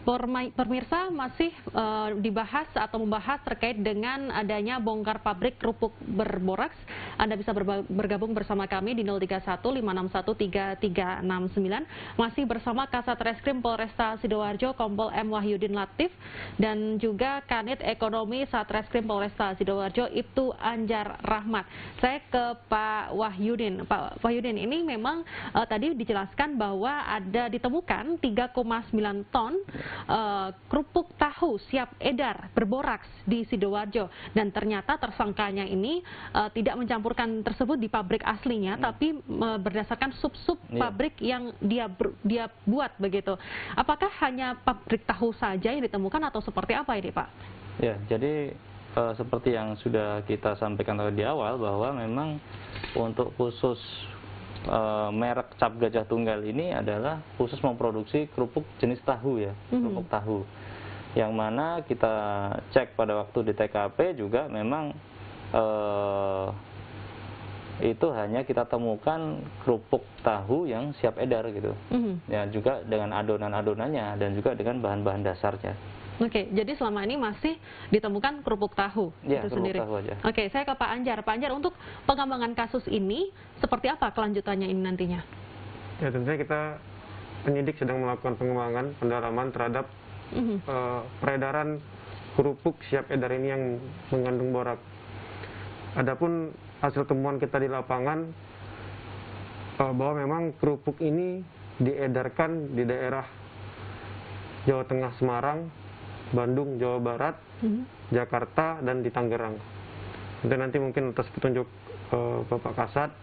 Pemirsa masih dibahas atau membahas terkait dengan adanya bongkar pabrik kerupuk berboraks. Anda bisa bergabung bersama kami di 031 561 3369. Masih bersama Kasat Reskrim Polresta Sidoarjo Kompol M. Wahyudin Latif dan juga Kanit Ekonomi Satreskrim Polresta Sidoarjo Ibtu Anjar Rahmat. Saya ke Pak Wahyudin. Pak Wahyudin, ini memang tadi dijelaskan bahwa ada ditemukan 3,9 ton kerupuk tahu siap edar berboraks di Sidoarjo, dan ternyata tersangkanya ini tidak mencampurkan tersebut di pabrik aslinya, tapi berdasarkan sub-sub pabrik yang dia buat begitu. Apakah hanya pabrik tahu saja yang ditemukan atau seperti apa ini, Pak? Ya, jadi seperti yang sudah kita sampaikan tadi di awal, bahwa memang untuk khusus merek Cap Gajah Tunggal ini adalah khusus memproduksi kerupuk jenis tahu ya, kerupuk tahu. Yang mana kita cek pada waktu di TKP juga memang itu hanya kita temukan kerupuk tahu yang siap edar gitu. Ya, juga dengan adonan-adonannya dan juga dengan bahan-bahan dasarnya. Oke, jadi selama ini masih ditemukan kerupuk tahu itu sendiri. Tahu aja. Oke, saya ke Pak Anjar. Pak Anjar, untuk pengembangan kasus ini seperti apa kelanjutannya ini nantinya? Ya, tentunya kita penyidik sedang melakukan pengembangan pendalaman terhadap peredaran kerupuk siap edar ini yang mengandung borak. Adapun hasil temuan kita di lapangan bahwa memang kerupuk ini diedarkan di daerah Jawa Tengah, Semarang, Bandung, Jawa Barat, Jakarta, dan di Tangerang. Nanti mungkin atas petunjuk Bapak Kasat,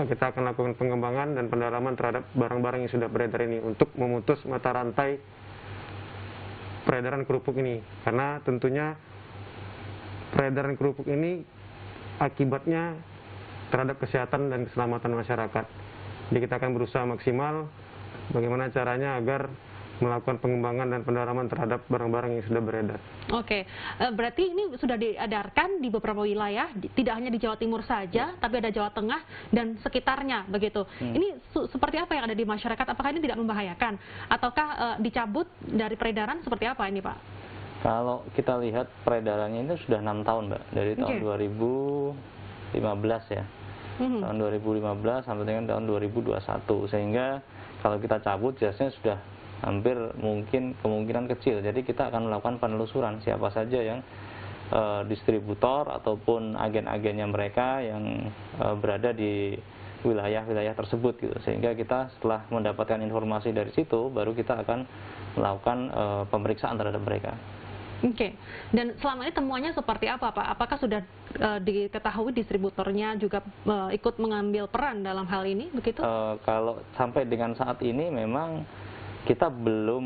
kita akan lakukan pengembangan dan pendalaman terhadap barang-barang yang sudah beredar ini untuk memutus mata rantai peredaran kerupuk ini. Karena tentunya peredaran kerupuk ini akibatnya terhadap kesehatan dan keselamatan masyarakat. Jadi kita akan berusaha maksimal bagaimana caranya agar melakukan pengembangan dan pendalaman terhadap barang-barang yang sudah beredar. Oke, berarti ini sudah diedarkan di beberapa wilayah, tidak hanya di Jawa Timur saja, tapi ada Jawa Tengah dan sekitarnya begitu. Ini seperti apa yang ada di masyarakat? Apakah ini tidak membahayakan? Ataukah dicabut dari peredaran seperti apa ini, Pak? Kalau kita lihat peredarannya itu sudah 6 tahun, Mbak, dari tahun 2015 ya. Tahun 2015 sampai dengan tahun 2021, sehingga kalau kita cabut jasnya sudah hampir mungkin kemungkinan kecil. Jadi kita akan melakukan penelusuran siapa saja yang distributor ataupun agen-agennya mereka yang berada di wilayah-wilayah tersebut gitu. Sehingga kita setelah mendapatkan informasi dari situ baru kita akan melakukan pemeriksaan terhadap mereka. Oke, dan selama ini temuannya seperti apa, Pak? Apakah sudah diketahui distributornya juga ikut mengambil peran dalam hal ini begitu? Kalau sampai dengan saat ini memang kita belum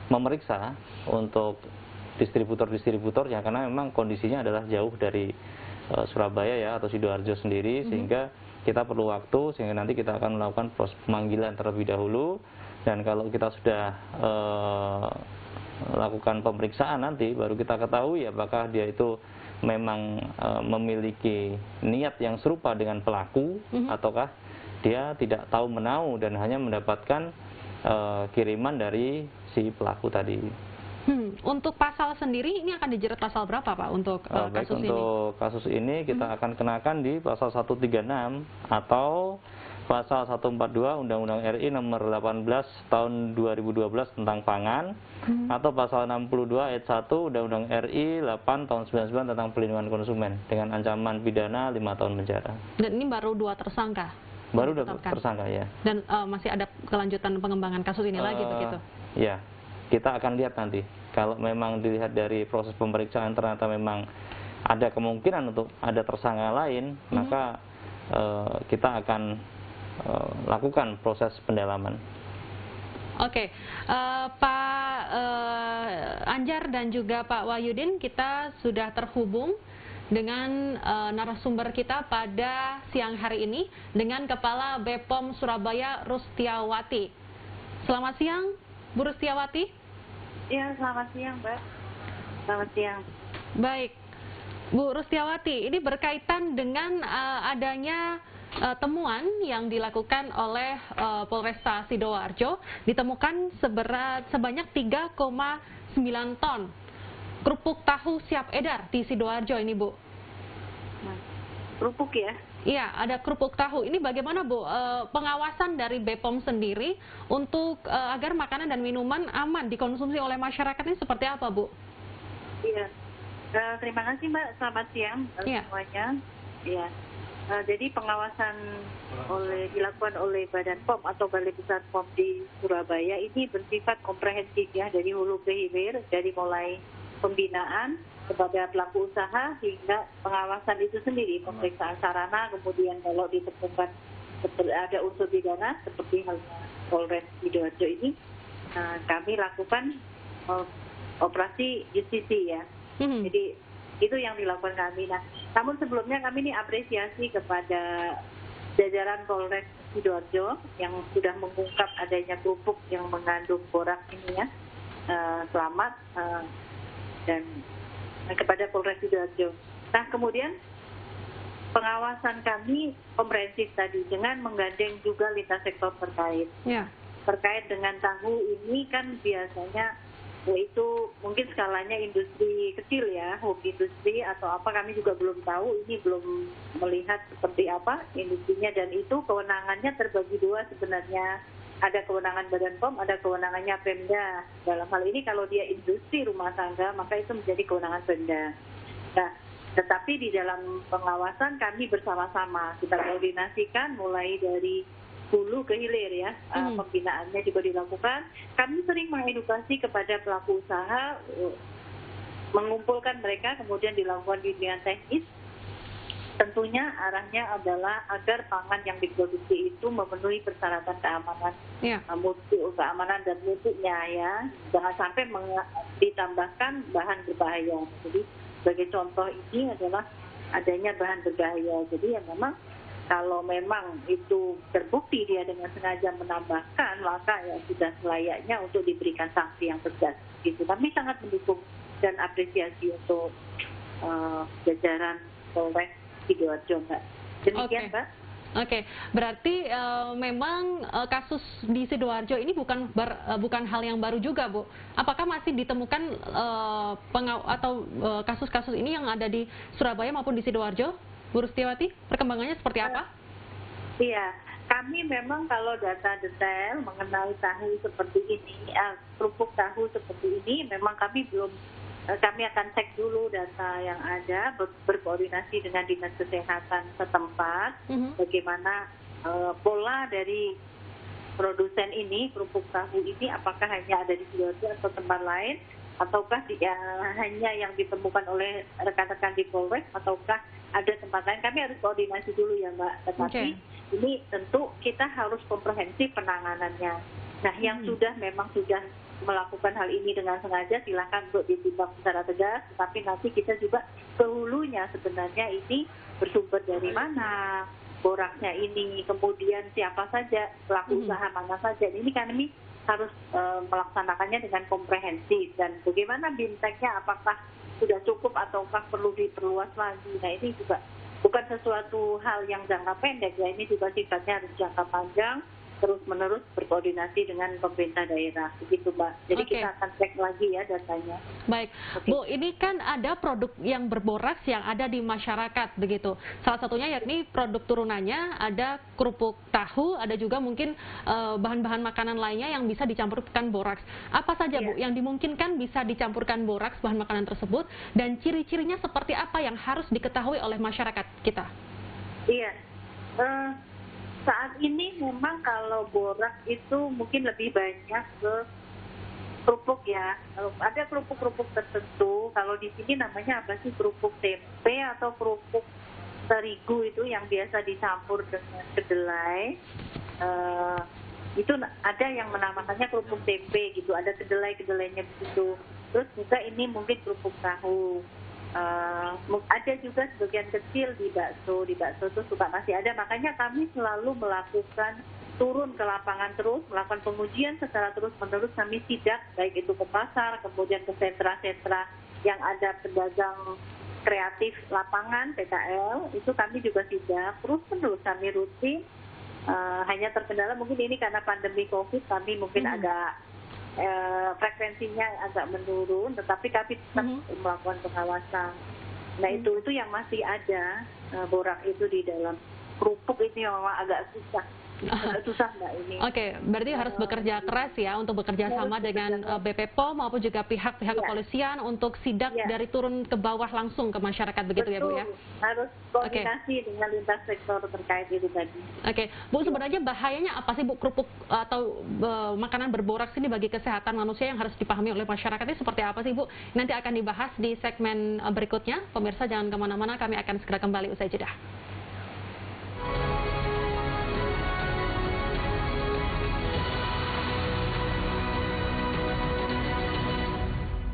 memeriksa untuk distributor-distributornya, karena memang kondisinya adalah jauh dari Surabaya ya, atau Sidoarjo sendiri, sehingga kita perlu waktu, sehingga nanti kita akan melakukan proses pemanggilan terlebih dahulu. Dan kalau kita sudah lakukan pemeriksaan nanti baru kita ketahui apakah dia itu memang memiliki niat yang serupa dengan pelaku, ataukah dia tidak tahu menau dan hanya mendapatkan kiriman dari si pelaku tadi. Untuk pasal sendiri ini akan dijerat pasal berapa, Pak, untuk kasus ini? Untuk kasus ini kita akan kenakan di pasal 136 atau pasal 142 Undang-Undang RI nomor 18 tahun 2012 tentang pangan, atau pasal 62 ayat 1 Undang-Undang RI 8 tahun 99 tentang pelindungan konsumen dengan ancaman pidana 5 tahun penjara. Dan ini baru 2 tersangka? Baru tersangka ya. Dan masih ada kelanjutan pengembangan kasus ini lagi begitu? Ya, kita akan lihat nanti. Kalau memang dilihat dari proses pemeriksaan ternyata memang ada kemungkinan untuk ada tersangka lain, maka kita akan lakukan proses pendalaman. Oke, Pak Anjar dan juga Pak Wahyudin, kita sudah terhubung dengan narasumber kita pada siang hari ini dengan Kepala BPOM Surabaya Rustiawati. Selamat siang, Bu Rustiawati. Ya, selamat siang, Mbak. Selamat siang. Baik, Bu Rustiawati, ini berkaitan dengan adanya temuan yang dilakukan oleh Polresta Sidoarjo, ditemukan sebanyak 3,9 ton kerupuk tahu siap edar di Sidoarjo ini, Bu. Kerupuk ya? Iya, ada kerupuk tahu. Ini bagaimana, Bu, pengawasan dari BPOM sendiri untuk agar makanan dan minuman aman dikonsumsi oleh masyarakat ini seperti apa, Bu? Iya. Terima kasih, Mbak. Selamat siang semuanya. Iya. Jadi pengawasan dilakukan oleh Badan POM atau Balai Besar POM di Surabaya ini bersifat komprehensif ya, dari hulu ke hilir, dari mulai pembinaan kepada pelaku usaha hingga pengawasan itu sendiri, pemeriksaan sarana, kemudian kalau ditemukan ada unsur pidana seperti halnya Polres Sidoarjo ini, kami lakukan operasi justisi ya. Jadi itu yang dilakukan kami. Nah, namun sebelumnya kami ini apresiasi kepada jajaran Polres Sidoarjo yang sudah mengungkap adanya kerupuk yang mengandung boraks ini ya. Selamat dan kepada Polres Sidoarjo. Nah, kemudian pengawasan kami komprehensif tadi dengan menggandeng juga lintas sektor terkait. Ya. Terkait dengan tahu ini kan biasanya yaitu mungkin skalanya industri kecil ya, home industri atau apa, kami juga belum tahu, ini belum melihat seperti apa industrinya, dan itu kewenangannya terbagi dua sebenarnya. Ada kewenangan Badan POM, ada kewenangannya Pemda. Dalam hal ini kalau dia industri rumah tangga, maka itu menjadi kewenangan Pemda. Nah, tetapi di dalam pengawasan kami bersama-sama, kita koordinasikan mulai dari hulu ke hilir ya, pembinaannya juga dilakukan. Kami sering mengedukasi kepada pelaku usaha, mengumpulkan mereka, kemudian dilakukan bimbingan teknis. Tentunya arahnya adalah agar pangan yang diproduksi itu memenuhi persyaratan keamanan, mutu, keamanan dan mutunya ya. Jangan sampai ditambahkan bahan berbahaya. Jadi sebagai contoh ini adalah adanya bahan berbahaya. Jadi ya memang kalau memang itu terbukti dia dengan sengaja menambahkan, maka ya sudah selayaknya untuk diberikan sanksi yang tegas. Gitu. Kami sangat mendukung dan apresiasi untuk jajaran Polres Sidoarjo, Mbak. Demikian, Mbak. Oke, berarti memang kasus di Sidoarjo ini bukan hal yang baru juga, Bu. Apakah masih ditemukan kasus-kasus ini yang ada di Surabaya maupun di Sidoarjo, Bu Rustiawati? Perkembangannya seperti apa? Iya, kami memang kalau data detail mengenai tahu seperti ini, kerupuk tahu seperti ini, memang kami belum. Kami akan cek dulu data yang ada, berkoordinasi dengan Dinas Kesehatan setempat, bagaimana pola dari produsen ini, kerupuk tahu ini, apakah hanya ada di Sidoarjo atau tempat lain, ataukah hanya yang ditemukan oleh rekan-rekan di Polres, ataukah ada tempat lain. Kami harus koordinasi dulu ya, Mbak. Tetapi ini tentu kita harus komprehensif penanganannya. Nah, yang memang sudah melakukan hal ini dengan sengaja, silakan untuk ditindak secara tegas, tetapi nanti kita juga ke hulunya sebenarnya ini bersumber dari mana boraksnya ini, kemudian siapa saja, pelaku usaha mana saja. Ini kami harus melaksanakannya dengan komprehensif, dan bagaimana bimteknya, apakah sudah cukup ataukah perlu diperluas lagi. Nah, ini juga bukan sesuatu hal yang jangka pendek ya, ini juga sifatnya harus jangka panjang, terus-menerus berkoordinasi dengan pemerintah daerah, begitu Mbak. Jadi kita akan cek lagi ya datanya. Baik, Bu, ini kan ada produk yang berboraks yang ada di masyarakat, begitu. Salah satunya yakni produk turunannya, ada kerupuk tahu, ada juga mungkin bahan-bahan makanan lainnya yang bisa dicampurkan boraks. Apa saja Bu yang dimungkinkan bisa dicampurkan boraks bahan makanan tersebut, dan ciri-cirinya seperti apa yang harus diketahui oleh masyarakat kita? Iya. Saat ini memang kalau boraks itu mungkin lebih banyak ke kerupuk ya. Ada kerupuk-kerupuk tertentu, kalau di sini namanya apa sih, kerupuk tempe atau kerupuk terigu itu yang biasa dicampur dengan kedelai. Itu ada yang menamakannya kerupuk tempe gitu, ada kedelai-kedelainya begitu. Terus juga ini mungkin kerupuk tahu. Ada juga sebagian kecil di bakso itu suka masih ada, makanya kami selalu melakukan turun ke lapangan terus, melakukan pengujian secara terus-menerus. Kami sidak baik itu ke pasar, kemudian ke sentra-sentra yang ada pedagang kreatif lapangan PKL itu kami juga sidak terus-menerus kami rutin. Hanya terkendala mungkin ini karena pandemi COVID kami mungkin agak frekuensinya agak menurun, tetapi kami tetap melakukan pengawasan. Nah itu yang masih ada borak itu di dalam kerupuk itu yang memang agak susah. Susah Mbak ini. Oke, berarti harus bekerja keras ya untuk bekerja sama dengan BP POM maupun juga pihak-pihak kepolisian untuk sidak dari turun ke bawah langsung ke masyarakat begitu. Betul, ya Bu ya? Harus koordinasi dengan lintas sektor terkait itu tadi. Oke, Bu, sebenarnya bahayanya apa sih Bu kerupuk atau makanan berboraks ini bagi kesehatan manusia yang harus dipahami oleh masyarakat ini seperti apa sih Bu? Nanti akan dibahas di segmen berikutnya. Pemirsa jangan kemana-mana, kami akan segera kembali usai jeda.